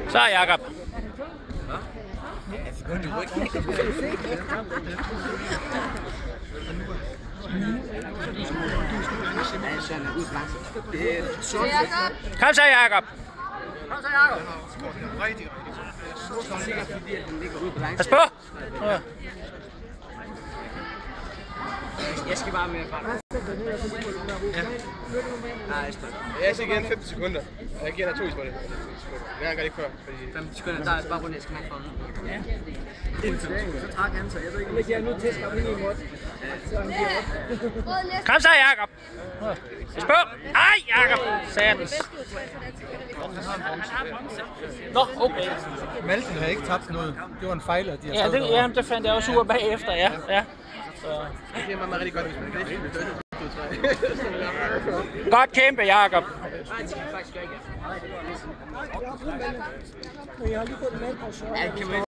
Så er Jakob. Kom så, Jakob. Pas på. Jeg skal bare med fra. Jeg skal igen 15 sekunder. Jeg giver dig 2 sekunder. Jeg gør det ikke før. 15 sekunder, der er bare rundt, jeg skal nok få den. Ja. Så træk han sig. Jeg ved ikke, om jeg giver nu til at blive imod. Kom så, Jakob. Pas på. Ej, Jakob. Satans. Nå, okay. Malten har ikke tabt noget. Det var en fejl, at de har Ja, det fandt jeg også ud af bagefter, ja. Så. Det giver mig rigtig godt, hvis man kan det. Godt kæmpe, Jakob. Ja,